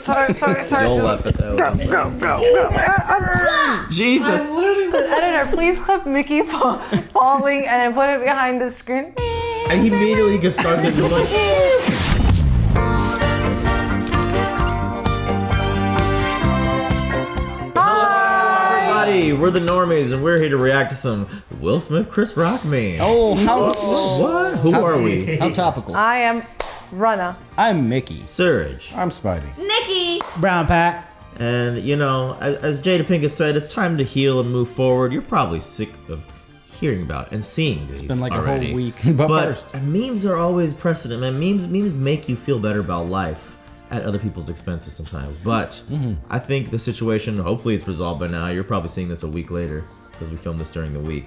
You'll laugh at that. Go. Jesus. Editor, please clip Mickey falling and then put it behind the screen. And he immediately just started this like. We're the Normies, and we're here to react to some Will Smith, Chris Rock memes. What? Who are we? How topical. I am Runna. I'm Mickey. Surge. I'm Spidey. Nikki. Brown Pat. And, you know, as Jada Pinkett said, it's time to heal and move forward. You're probably sick of hearing about and seeing these. It's been like already. a whole week. But But first, memes are always precedent, man. Memes make you feel better about life at other people's expenses sometimes. But I think the situation, hopefully it's resolved by now. You're probably seeing this a week later because we filmed this during the week.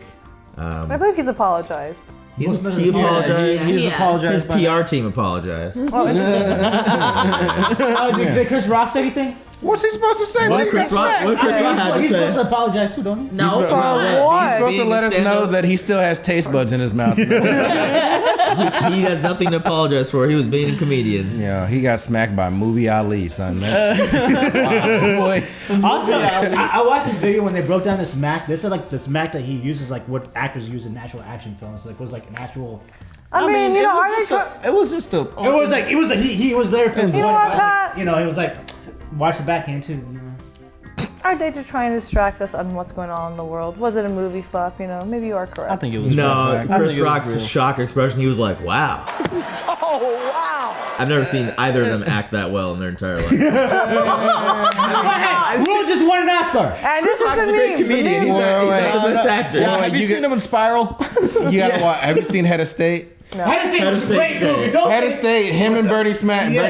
I believe he's apologized. He apologized. He's apologized. His PR team apologized. Oh, interesting. Did Chris Rock say anything? what's he supposed to say? What Chris Rock had to He's supposed say? to apologize too, don't he? No. He's supposed to let us know that he still has taste buds in his mouth. He has nothing to apologize for. He was being a comedian. Yeah, he got smacked by Movie Ali, son. Wow, boy. Also, I watched this video when they broke down the smack. They said like the smack that he uses, like what actors use in actual action films, like was like an actual. I mean, you know, it was just a. It was like he was there. You know what, Pat? You know, he was like, watch the backhand too. You know. Are they just trying to distract us on what's going on in the world? Was it a movie slap? You know, maybe you are correct. I think it was. No, Chris it was Rock's real. shock expression, he was like, wow. Oh, wow. I've never seen either of them act that well in their entire life. Will just won an Oscar. And this is the meme. Comedian. He's the best actor. Yeah, have you seen him in Spiral? You gotta watch. Have you seen Head of State? Head of State was a great movie. Don't Head of say- State, him and Bernie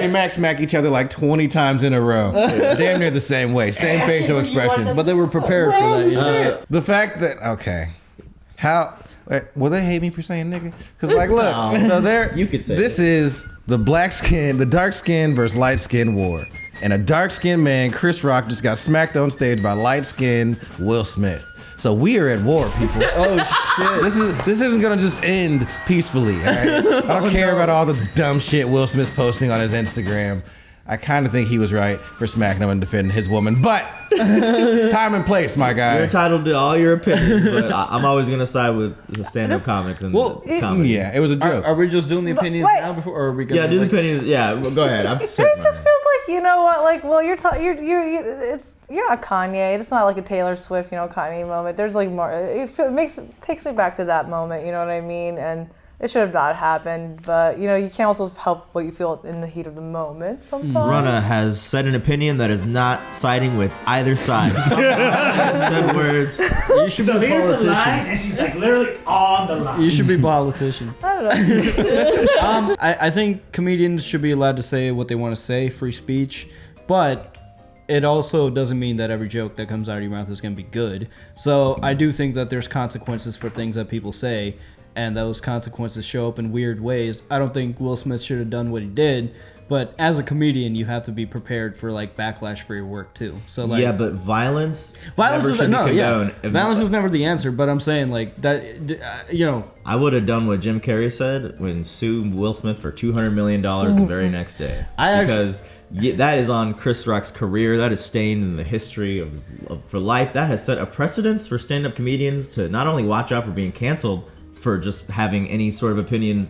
Mac smack each other like 20 times in a row. Damn near the same way, same facial expression. But they were prepared for that. You know? The fact that will they hate me for saying nigga? Because like, look, so there. You could say this is the dark skin versus light skin war, and a dark skinned man, Chris Rock, just got smacked on stage by light skinned Will Smith. So we are at war, people. Oh shit! This isn't gonna just end peacefully. All right? I don't care about all the dumb shit Will Smith's posting on his Instagram. I kind of think he was right for smacking him and defending his woman, but time and place, my guy. You're entitled to all your opinions, but I'm always going to side with the stand-up comics and the comedy. Yeah, it was a joke. Are we just doing the opinions wait. now before, or are we gonna? Yeah, do the like, opinions. Yeah, well, go ahead. It just feels like, you know what, like, well, you're not Kanye. It's not like a Taylor Swift, you know, Kanye moment. There's like more. It takes me back to that moment. You know what I mean? And it should have not happened. But you know, you can't also help what you feel in the heat of the moment sometimes. Runna has said an opinion that is not siding with either side. Said words. You should So be a here's the politician. line, and she's like literally on the line. You should be a politician. I don't know. I think comedians should be allowed to say what they want to say, free speech, but it also doesn't mean that every joke that comes out of your mouth is going to be good. So I do think that there's consequences for things that people say, and those consequences show up in weird ways. I don't think Will Smith should have done what he did, but as a comedian, you have to be prepared for like backlash for your work too. So like, Yeah, but violence violence never is should be no, yeah, condoned. violence is never the answer. But I'm saying like that, you know. I would have done what Jim Carrey said when sued Will Smith for $200 million the very next day. Because that is on Chris Rock's career. That is stained in the history for life. That has set a precedence for stand-up comedians to not only watch out for being canceled for just having any sort of opinion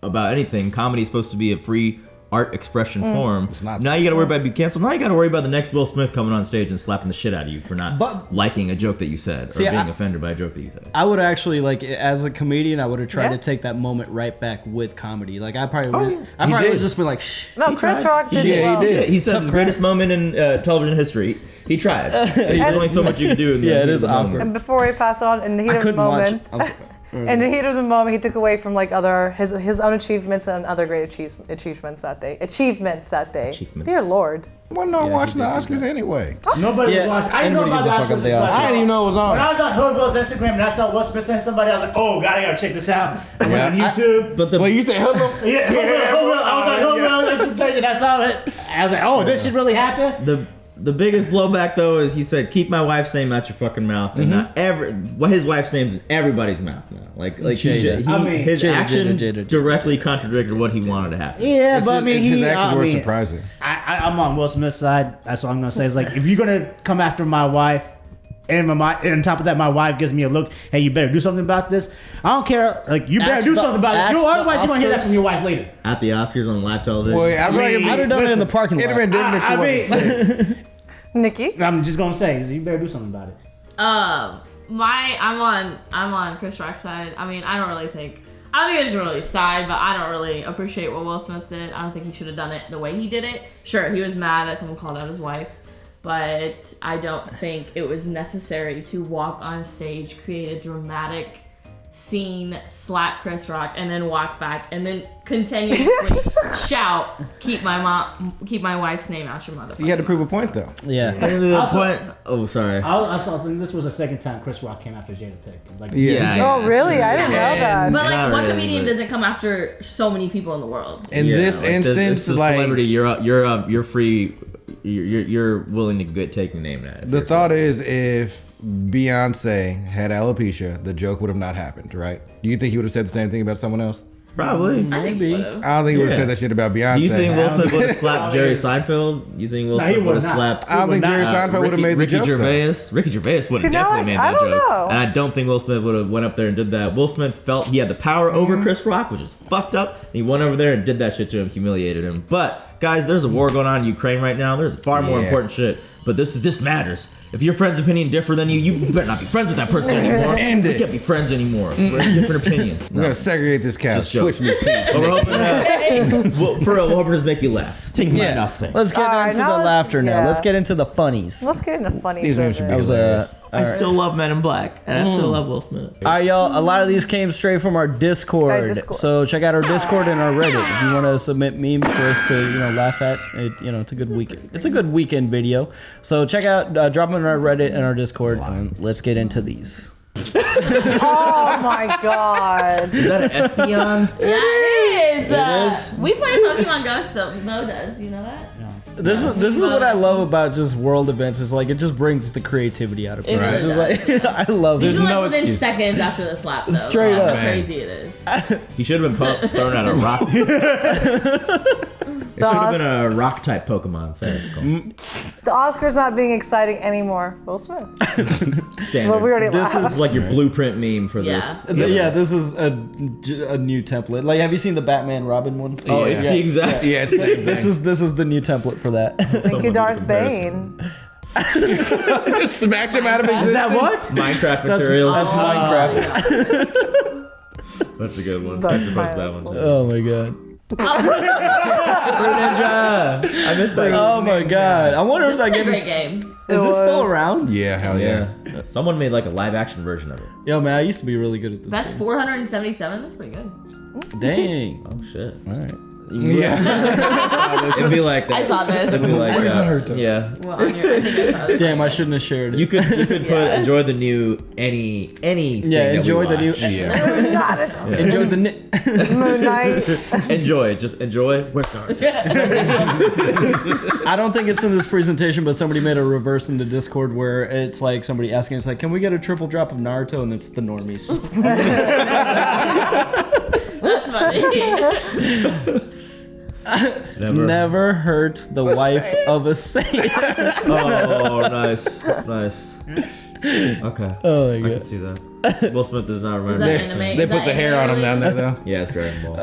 about anything. Comedy is supposed to be a free art expression form. It's not. Now you gotta worry about being canceled. Now you gotta worry about the next Will Smith coming on stage and slapping the shit out of you for not liking a joke that you said or being offended by a joke that you said. I would actually, like, as a comedian, I would have tried to take that moment right back with comedy. Like, I probably would have just been like, shh. No, Chris Rock did well. He did. He said the greatest moment in television history. He tried. There's only so much you can do in the Yeah, it is the moment. awkward. And before he passed on, in the heat I of the couldn't watch moment, it. in the heat of the moment, he took away from like his own achievements and other great achievements that day. Achievements. Dear Lord. Wasn't no watching the Oscars anyway. Nobody was watching. I didn't know Nobody about gives a fuck the if they Oscars. Oscars. I didn't even know it was When on. I was on Hoodwill's Instagram and I saw Will Smith saying somebody, I was like, oh, gotta check this out. I went on YouTube. But the Well, you say hello. Yeah, Hoodwill. I was like, Hoodwill, that's the page, and I saw it. I was like, oh, this shit really happened? The biggest blowback though is he said, "Keep my wife's name out your fucking mouth," and not his wife's name's in everybody's mouth now. Like Jada. his Jada, action Jada. directly contradicted what he wanted to happen. Yeah, It's but just- I mean, his actions weren't surprising. I'm on Will Smith's side. That's all I'm gonna say. Is like, if you're gonna come after my wife, and on top of that, my wife gives me a look. Hey, you better do something about this. I don't care. Like, you better Ask do the- something about ask it. the Otherwise, you want to hear that Oscars. from your wife later. At the Oscars on live television. Boy, I mean, I'd have done it in the parking It'd have lot. been different if she I wasn't mean- sick. Nikki. I'm just gonna say, you better do something about it. I'm on Chris Rock's side. I mean, I don't think there's really a side, but I don't really appreciate what Will Smith did. I don't think he should have done it the way he did it. Sure, he was mad that someone called out his wife, but I don't think it was necessary to walk on stage, create a dramatic scene, slap Chris Rock, and then walk back, and then continuously shout, keep my wife's name out your motherfucking You had to prove a mouth." point though. Yeah. And to the Also- point. Oh, sorry. I also think this was the second time Chris Rock came after Jada Pick. Like, Yeah. Oh, really? I didn't know that. But like, Not what really, comedian but- doesn't come after so many people in the world? In Yeah, this like, instance, this is a like celebrity, you're free. You're willing to take the name now. the thought is, if Beyonce had alopecia, the joke would have not happened, right? Do you think he would have said the same thing about someone else? Probably. I think he would've. I don't think he would have Yeah. said that shit about Beyonce. Do you think Will Smith would have I slapped don't Jerry think- Seinfeld? You think Will No, he Smith would would have not. slapped? I don't think Jerry Seinfeld would have made the Ricky joke. though. Ricky Gervais would See, have now definitely made I that don't joke, know. and I don't think Will Smith would have went up there and did that. Will Smith felt he had the power over Chris Rock, which is fucked up. And he went over there and did that shit to him, humiliated him. But guys, there's a war going on in Ukraine right now. There's far more Yeah. important shit. But this matters. If your friend's opinion differ than you better not be friends with that person anymore. End We it. can't be friends anymore. We have different opinions. We're gonna segregate this couch. Just joke. Switch me seats. But we're hoping for real, we're hoping to make you laugh. Take my Yeah. nothing. Let's get All right, into now the let's- laughter now. yeah. Let's get into the funnies. Let's get into funny. These names should be That was hilarious. I still love Men in Black, and I still love Will Smith. All right, y'all. A lot of these came straight from our Discord. Right, Discord. So check out our Discord and our Reddit if you want to submit memes for us to, laugh at. It's a good weekend. It's a good weekend video. So check out, drop them on our Reddit and our Discord, and let's get into these. Oh my god. Is that an Espeon? Yeah, it is. is? We play Pokemon Go still. Mo does. You know that? This is what I love about just world events. Is like it just brings the creativity out of people. It really It's just like I love it. Usually no like within excuse. seconds after the slap. Though. Straight That's up. how crazy it is. He should have been thrown out a rock. It should have been a rock type Pokemon. Sorry. The Oscars not being exciting anymore. Will Smith. Standard. Well, we already This laughed. This is like your blueprint meme for Yeah. this. Yeah, this is a new template. Like, have you seen the Batman Robin one? Oh, it's Yeah. the exact. Yeah, it's the same This is the new template for that. Thank you, Darth comparison. Bane. just smacked him out of Is existence. that what? Minecraft That's materials. Minecraft. That's a good one. That's I suppose that one. fine. Oh my god. Ninja. I missed that. Oh my god. I wonder This if is that a game great is. game. Is this still around? Yeah, hell yeah. Yeah. Someone made like a live action version of it. Yo, man, I used to be really good at this. That's game. 477. That's pretty good. Dang. Oh shit. All right. Yeah. It'd be like that. I saw this. It'd be like I saw that. Yeah. Well, on your, I think I saw this. Damn, I shouldn't have shared it. You could put Yeah. enjoy the new any Yeah, enjoy the new. Yeah. God, it's Enjoy the. Moon Knight. enjoy. Just enjoy. I don't think it's in this presentation, but somebody made a reverse in the Discord where it's like somebody asking, it's like, can we get a triple drop of Naruto? And it's the Normies. That's funny. Never hurt the wife of a saint. Oh, nice. Okay. Oh my I can god. see that. Will Smith does not remember. Is that that. anime? They Is put that the hair on him anime down there though. Yeah, it's Dragon Ball.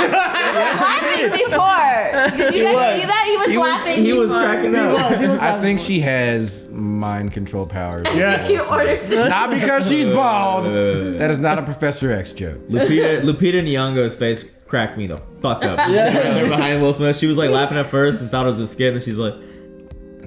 laughing before. Did you guys see that? He was laughing. He was before. cracking up. I think she has mind control powers. Yeah. He orders it. Not because she's bald. Uh, That is not a Professor X joke. Lupita Nyong'o's face cracked me the fuck up. Yeah. They're behind Will Smith. She was like laughing at first and thought it was his skin, and she's like,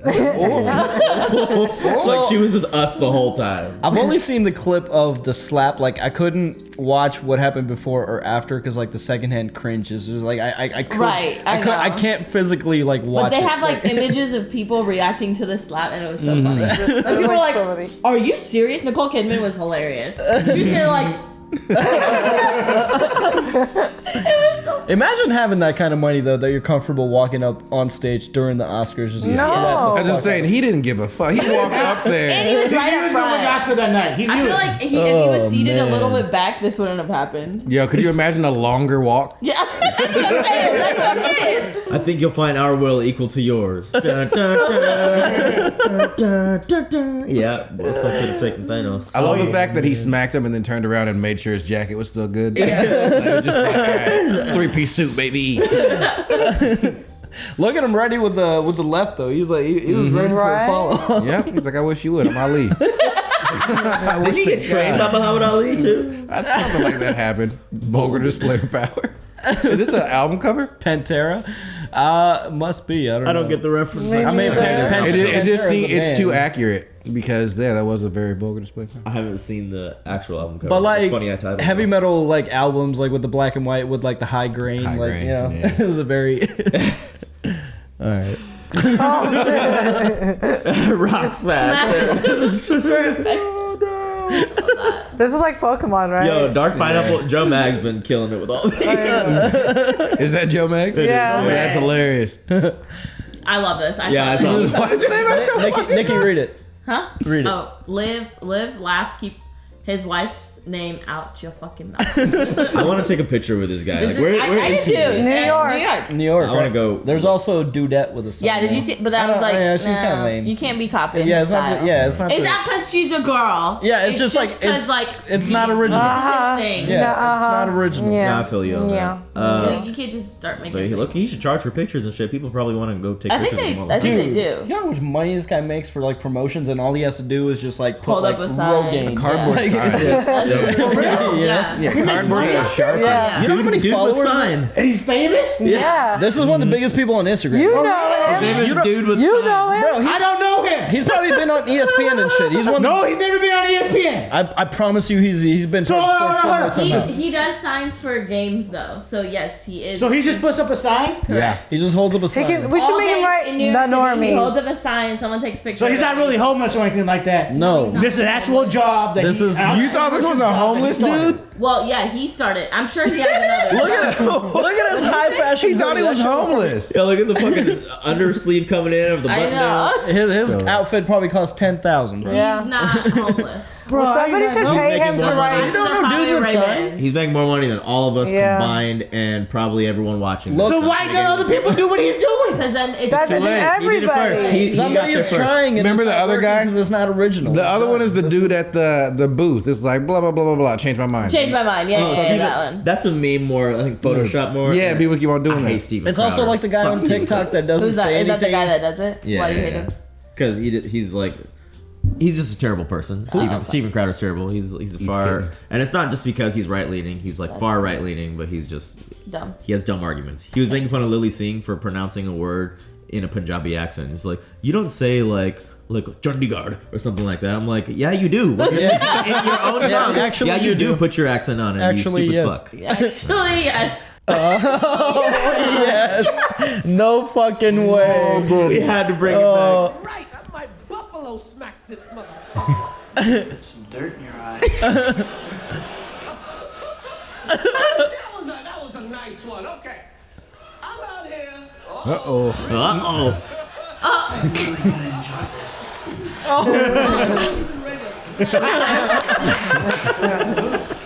it's like she was just us the whole time. I've only seen the clip of the slap. Like, I couldn't watch what happened before or after because like the secondhand cringe is just like I couldn't. Right, I I know. can't physically like watch But they it. have like images of people reacting to the slap, and it was so funny. Like, people were Like, like, so funny. "Are you serious?" Nicole Kidman was hilarious. She was sitting there like, Imagine having that kind of money though, that you're comfortable walking up on stage during the Oscars. Just No. slap the I'm just fuck saying, he didn't give a fuck. He walked up And he there. was right He up was going front. Oscar that night. He knew I feel it. like if he was seated a little bit back, this wouldn't have happened. Yo, could you imagine a longer walk? Yeah, that's what I'm saying. That's what I'm saying. I think you'll find our will equal to yours. Dun, dun, dun, dun, dun, dun. Yeah, Will Smith could have taken Thanos. I love the fact that he smacked him and then turned around and made sure his jacket was still good. Like, just like, all right, 3-piece suit, baby. Look at him ready with the left though. He was like he was ready for a Right. follow. Yeah, he's like, I wish you would. I'm Ali. Did he get trained by Muhammad Ali too? Something like that happened. Vulgar display of power. Is this an album cover? Pantera, must be. I I don't get the reference. Me I mean, neither. It just Pantera's seems a it's band. too accurate because that was a very vulgar display of power. I haven't seen the actual album cover. But like it's funny I titled heavy it. metal like albums like with the black and white with like the high grain High like grain, you know yeah. it was a very all right. Rock smash. This is like Pokemon, right? Yo, Dark Pineapple. Joe Mag's been killing it with all these. Is that Joe Max? Yeah. Oh, that's hilarious. I love this. I Yeah, I saw saw this. this. What's your name? Nikki, read it. Huh? Read it. Oh, live, laugh, keep his wife's name out your fucking mouth. I want to take a picture with this guy. This Like, is- where I is did he? too. New Yeah, York. New York. New York. I wanna right? go- There's also Dudette with a son. Yeah, did you see? But that I was don't- like, yeah, she's kinda no, lame. You can't be copying. Yeah, his it's not. style. It's not. It's the- not because she's a girl. Yeah, it's just like just 'cause, it's like it's not original. This is his thing. Yeah, it's not original. Yeah. Nah, I feel you on Yeah. that. You can't just start making. But he, look, he should charge for pictures and shit. People probably want to go take I think pictures they. of him. I think they Dude, do. you know how much money this guy makes for like promotions, and all he has to do is just like put Hold like up a sign. Rogaine. Cardboard Yeah. sign. Yeah. Yeah, cardboard and a Sharpie. Yeah. You know how many Dude followers? with sign. And he's famous? Yeah. This is one of the biggest people on Instagram. You Bro, know His him. name is Dude with You sign. know him. Bro, I don't know him. he's probably been on ESPN and shit. He's one. No, he's never been on ESPN. I promise you, he's been So, told sports hold on, Center somehow. He does signs for games though, so yes, he is. So he just puts up a sign? Yeah. He just holds up a He sign. can, we should All make him day write in New the York City, He holds up normies. a sign and someone takes a picture. So he's of not it. really homeless or anything like that. No. he's not. This is an actual job that This he, is- You thought this was a homeless dude? Well, yeah, he started. I'm sure he has another. Look at look at his high fashion. He thought he hoodie. was That shit homeless. Yeah, look at the fucking undersleeve coming in of the I button down. know. His outfit probably cost 10,000. Bro. Yeah. He's not homeless. Bro, Somebody should pay him to more money. write. You don't know Probably dude with Ray-Bans. sign? He's making more money than all of us Yeah. combined, and probably everyone watching. Look- this. So why don't other people do what he's doing? Because then it's That's Too late. He did it everybody. first. He Somebody got there is first. trying. And Remember it's the not other working guy? because it's not original. The It's other not. one is the This dude at the booth. It's like blah blah blah blah blah. Change my mind. changed my mind. Yeah, that one. That's a meme more. I think Photoshop more. Yeah, people keep on doing I hate that. Steven. It's also like the guy on TikTok that doesn't Who's that? say Is that anything. the guy that does it? Yeah, Why do you hate him? Because he's like. He's just a terrible person. Steven Crowder's terrible. He's a far, kittens. and it's not just because he's right leaning. He's like far right leaning, but he's just Dumb. he has dumb arguments. He was making fun of Lily Singh for pronouncing a word in a Punjabi accent. He was like, you don't say like Chandigarh or something like that. I'm like, yeah, you do. Like, in your own tongue. actually yeah, you you do do. put your accent on it. Actually, you yes. stupid fuck. Actually, yes. Yes. No fucking way. We had to bring it back. Oh, Right, I might buffalo smack this motherfucker. Put some dirt in your eye. that was a nice one. Okay. I'm out here. Uh oh. Uh-oh. Really gonna enjoy this.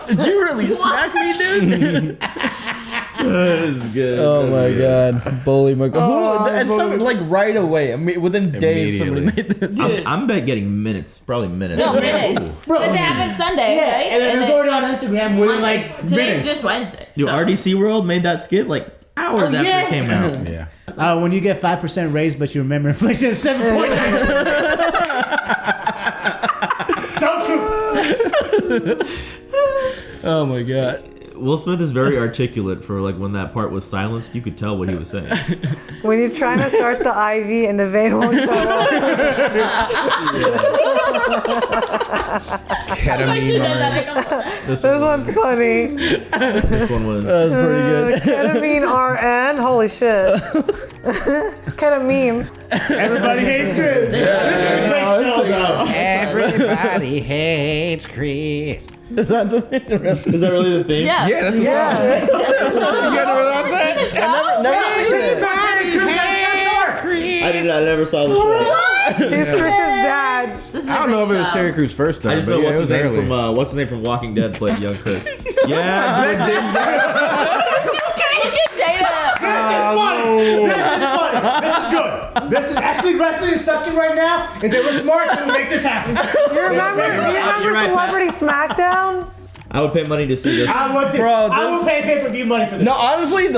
did you really smack me, dude? This is good. Oh my god, bully my god. Oh, And some like right away. I mean, within days, somebody made Immediately. this. Dude. I'm bet getting minutes, probably minutes. No, minutes. Because it happened Sunday, Yeah, right? and then it's already on Instagram within Monday. like Today's minutes. just Wednesday. Dude, so- RDC World made that skit like hours Oh, after yeah. it came out. Yeah. When you get 5% raise, but you remember inflation is 7.9. So true. Oh my god. Will Smith is very articulate for like when that part was silenced, you could tell what he was saying. When you're trying to start the IV and the vein won't show up. Ketamine. This This one's funny. This one was. That was pretty good. Ketamine RN. Holy shit. Kind of meme. Everybody hates Chris. This is a great show, though. Everybody hates Chris. Is that the thing? Is that really the thing? Yeah. Yeah, that's the Yeah. song. You gotta realize that? Never seen it. I never saw the show. He's Chris's dad. This is I don't know if it was Terry Crews' first time, I just but know yeah, what's it his was name early. from what's his name from Walking Dead played young Chris. Yeah, good Jada. This is good. This is actually wrestling is sucking right now. If they were smart, they would make this happen. You remember You're right, Celebrity Smackdown? I would pay money to see this. I would pay pay-per-view money for this. No, honestly,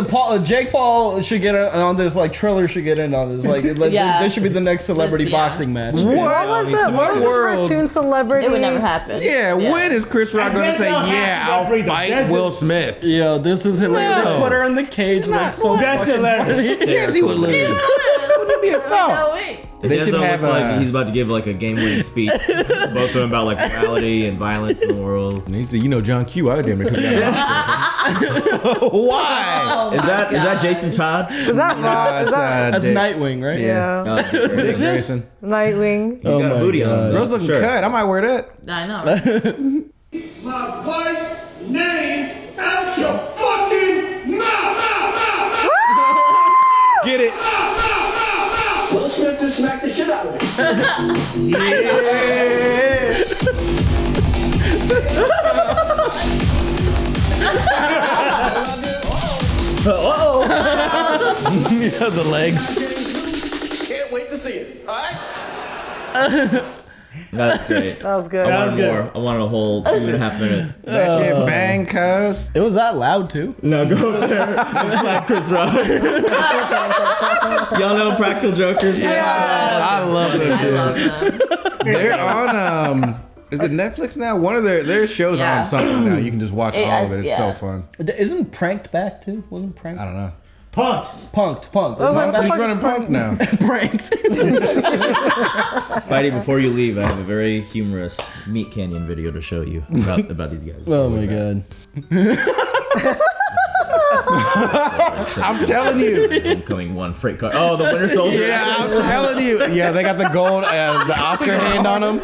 Jake Paul should get on this. Like Triller should get in on this. Like, Yeah. this should be the next celebrity This, yeah. boxing match. What was the world? cartoon celebrity? It would never happen. Yeah, when is Chris Rock And gonna say, Denzel has yeah, to I'll go free them. fight Denzel- Will Smith? Yo, this is hilarious. No. Put her in the cage. That's so That's fucking hilarious. funny. Yes, he would lose. Wouldn't be a thought. No, wait. They should Denzel have looks like a- he's about to give like a game-winning speech, both of them about like morality and violence in the world. And he said, you know, John Q, I damn near took that off. Why? Oh Is my that God. Jason Todd? Is that Nah, Rob? it's, Is that That's Dick. Nightwing, right? yeah. Dick Grayson. Nightwing? He's got a my booty on God. him. Girls looking Sure. cut. I might wear that. I know. My wife's name out your fucking mouth! Get it. Will Smith just smacked the shit out of me. Yeah, the legs. Can't wait to see it. All right? That's great. That was good. I wanted more. I wanted a whole 2.5 minute. That shit bang, cuz. It was that loud too. No, go over there and slap Chris Rock. Y'all know Practical Jokers? I love them I love dudes. them. They're on is it Netflix now? One of their shows Yeah. on something now. You can just watch all of it. It's yeah. so fun. Isn't Pranked back too? Wasn't Pranked? I don't know. Punked. Punked. was like, what the He's fuck running is punk now. Pranked. Spidey, before you leave, I have a very humorous Meat Canyon video to show you about these guys. Oh my god. I'm telling you. Incoming one freight car. Oh, the Winter Soldier. Yeah, I'm telling you. Yeah, they got the gold, the Oscar hand on them.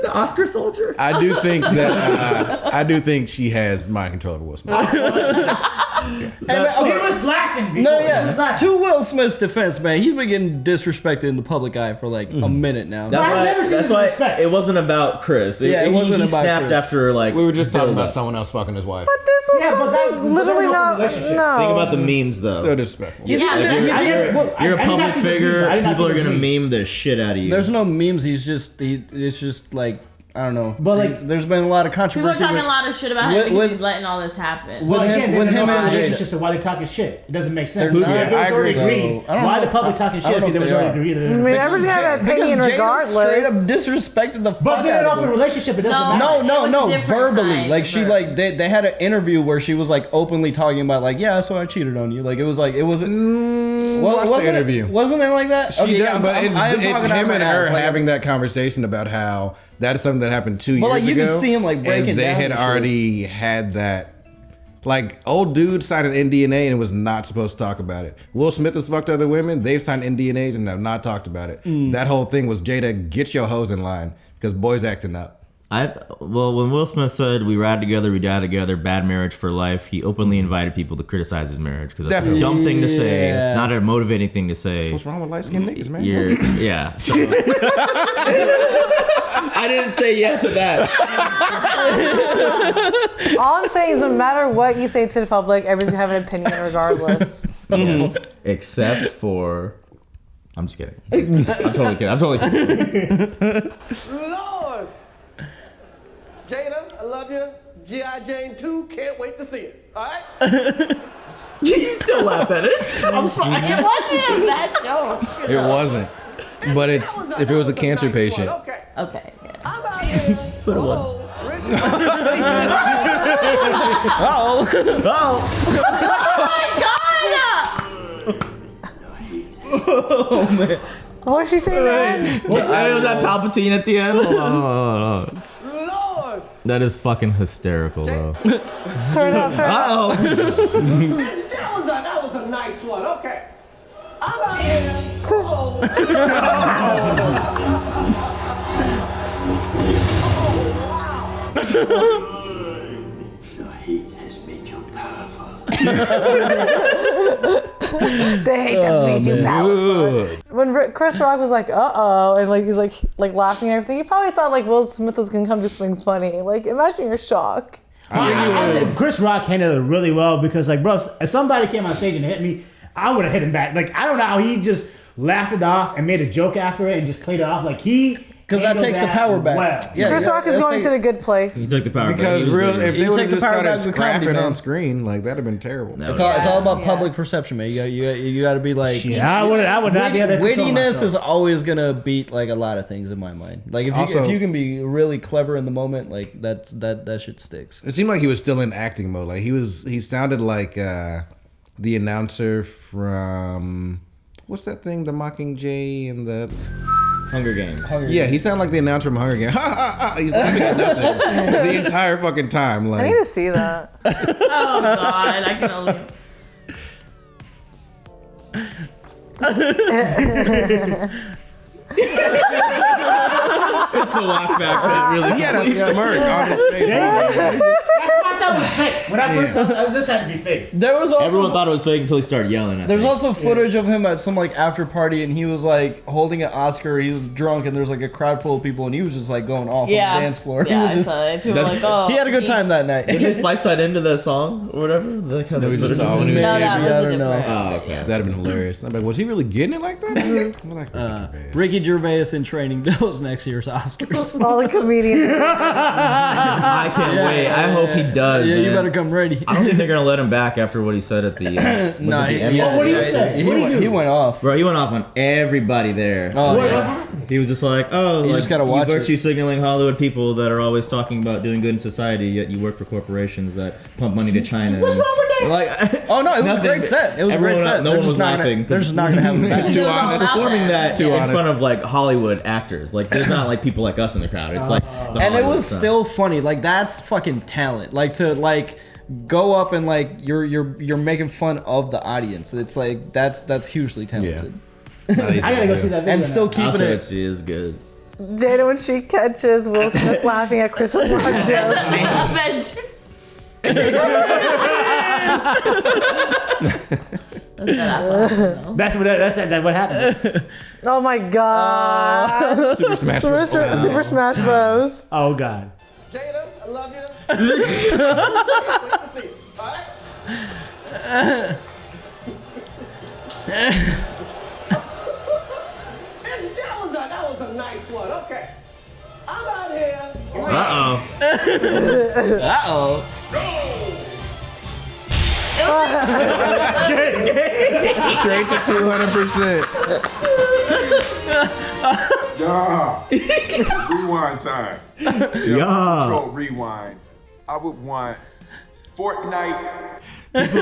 The Oscar Soldier. I do think that I do think she has mind control over Will Smith. He was laughing before. No, He was yeah. laughing. To Will Smith's defense, man, he's been getting disrespected in the public eye for like a minute now. I've never seen That's this why respect. it wasn't about Chris. Yeah, it wasn't he about snapped Chris. after like We were just talking about build-up. someone else fucking his wife. But this was Yeah, but that- something literally but that not. was an open No. Think about the memes though. Still disrespectful. Yeah, Like, but you're, that's- you're a I did not public see those figure. memes. I did not People see are those gonna memes. meme the shit out of you. There's no memes. It's just like I don't know. But, like- there's been a lot of People are controversy. talking with- a lot of shit about him with- because with- he's letting all this happen. with Well, him- again, with they him don't and have Jada. relationships, so why they talking shit? It doesn't make sense. They're If not. it was I already agree. agreed, I don't why know. the public talking I shit don't know if they if was they already are. agreed? I mean, everyone's got an opinion Jada straight up regardless. disrespected the fuck But they're in out an of open him. relationship. It doesn't No. matter. It was No, different verbally. kind Like she of- like they had an interview where she was like openly talking about like, yeah, so I cheated on you. Like it was like it wasn't. Watch the wasn't interview. Wasn't it like that? She yeah, does, but I am it's talking out him my and ass, her like, having that conversation about how that is something that happened 2 years But, ago. like, you can see him, like, breaking and they down had and shit. already had that. Like, old dude signed an NDA and was not supposed to talk about it. Will Smith has fucked other women. They've signed NDAs and have not talked about it. That whole thing was, Jada, get your hoes in line because boys acting up. Well, when Will Smith said we ride together, we die together, bad marriage for life, he openly invited people to criticize his marriage because that's Definitely. a dumb thing to say. Yeah. It's not a motivating thing to say. What's wrong with light-skinned niggas, man? Yeah. So, I didn't say yeah to that. All I'm saying is, no matter what you say to the public, everyone's gonna have an opinion regardless. Yes. Except for. I'm just kidding. I'm totally kidding. Lord! Jada, I love you. G.I. Jane 2, can't wait to see it. All right? You still laugh at it. I'm sorry. It wasn't a bad joke. It wasn't. But it's if it was a cancer patient. Okay. Okay. Yeah. I'm out here. Put it one. Oh, Richard. Oh my god! What was she saying then? I was that Palpatine at the end. Hold on. Lord! That is fucking hysterical, though. Turn up, turn up. Uh-oh. Miss Jones nice one. Okay. I'm out here. Oh. The heat has made you powerful. The hate that's made you powerful. When Chris Rock was like, uh-oh, and like he's like laughing and everything, you probably thought like Will Smith was gonna come do something funny. Like, imagine your shock. I said Chris Rock handled it really well because, like, bro, if somebody came on stage and hit me, I would have hit him back. Like, I don't know how he just laughed it off and made a joke after it and just played it off. Like, because that takes the power back. Well. Yeah, Chris Rock is going to the good place. He took the power Because back. if they would have just started back with comedy, scrapping man. on screen, like that'd have been terrible. No. It's all about public perception, man. You got to be like. Yeah, I would not be able to control Wittiness myself. is always gonna beat like a lot of things in my mind. Like if you can be really clever in the moment, like that shit sticks. It seemed like he was still in acting mode. Like he sounded like the announcer from what's that thing, the Mockingjay and the Hunger Games. Yeah, he sounded like the announcer from Hunger Games. Ha ha ha! He's laughing at nothing the entire fucking time. Like I need to see that. Oh God, I can only. It's the walk back that really. he had a smirk on his face. I thought it was fake. When I first saw this had to be fake. There was also Everyone thought it was fake until he started yelling at There's me. also footage of him at some like after party, and he was like holding an Oscar. He was drunk, and there's like a crowd full of people, and he was just like going off on the dance floor. Yeah, he was just, so people were like, oh. he had a good time that night. Did they splice that into the song or whatever? Like how No, we they just put it saw in? when he was No, that was I a don't know. different. Oh, okay. That'd have been hilarious. I'm like, was he really getting it like that? I'm like, Ricky Gervais in training those next year's Oscars. All the comedians. I can't wait. I hope he does. Yeah, you man. better come ready. I don't think they're gonna let him back after what he said at the. Nah, the end? What did he say? What did he do? He went off. Bro, he went off on everybody there. Oh, What yeah. happened? He was just like, oh, You like, just gotta watch you it. virtue signaling Hollywood people that are always talking about doing good in society, yet you work for corporations that pump money to China. What's wrong with that? Like, Oh no, it was nothing. a great set. It was a great Everyone- set. No They're one just was not gonna- laughing. They're just not gonna have him back. Too honest. Performing that Too in honest. front of like Hollywood actors. Like, there's not like people like us in the crowd. It's like, the And it Hollywood was stuff. still funny. Like that's fucking talent. Like to like go up and like you're making fun of the audience. It's like that's hugely talented. I gotta go see that video. And still now. I'll keeping show it. it to you. Is good. Jada, when she catches Will Smith laughing at Chris Rock joke. That's what happened. Oh my god. Super Smash Bros. Super Smash Bros. Oh god. Jada, I love you. Can't wait to see you. All right? That was a nice one. Okay. I'm out here. Uh Straight to 200%. Rewind time. Yeah. Control rewind. I would want Fortnite.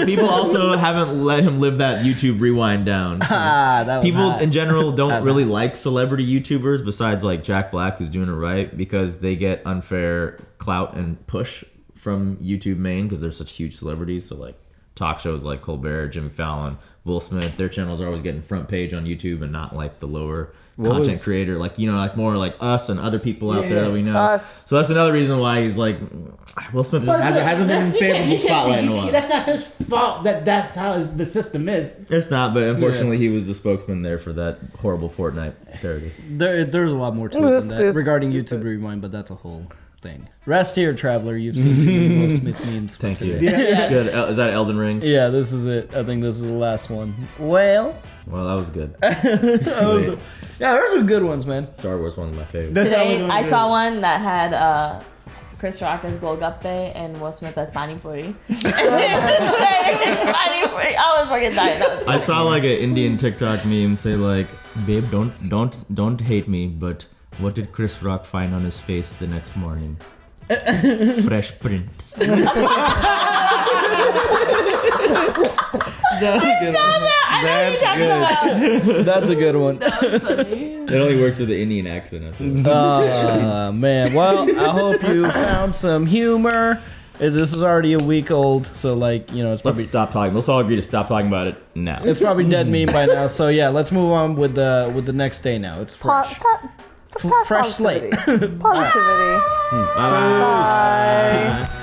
People also haven't let him live that YouTube rewind down. That was People hot. in general don't was really like celebrity YouTubers besides like Jack Black, who's doing it right, because they get unfair clout and push from YouTube main because they're such huge celebrities. So like talk shows like Colbert, Jimmy Fallon, Will Smith, their channels are always getting front page on YouTube and not like the lower content creator, like, you know, like more like us and other people out there that we know. Us. So that's another reason why he's like, Will Smith hasn't been in favorable spotlight in a while. That's not his fault. That's how the system is. It's not, but unfortunately he was the spokesman there for that horrible Fortnite parody. There's a lot more to it This than that is regarding stupid. YouTube Rewind, but that's a whole thing. Rest here, traveler. You've seen too many Will Smith memes for Thank you. today. Good. Is that Elden Ring? Yeah, this is it. I think this is the last one. Well, Well, that was good. yeah, there's some good ones, man. Star Wars one of my favorites. Today, I saw one that had Chris Rock as Golgappe and Will Smith as Pani Puri. It's Pani Puri. I was fucking dying. That was I saw like an Indian TikTok meme say like, "Babe, don't hate me, but what did Chris Rock find on his face the next morning? Fresh prints." That's a good one. That's good. That's a good one. It only works with the Indian accent. I think. Man. Well, I hope you found some humor This is already a week old, so like it's Let's probably stop talking. Let's all agree to stop talking about it now. it's probably dead meme by now. So yeah, let's move on with the next day now. It's fresh. Fresh slate. Positivity. Bye. Bye.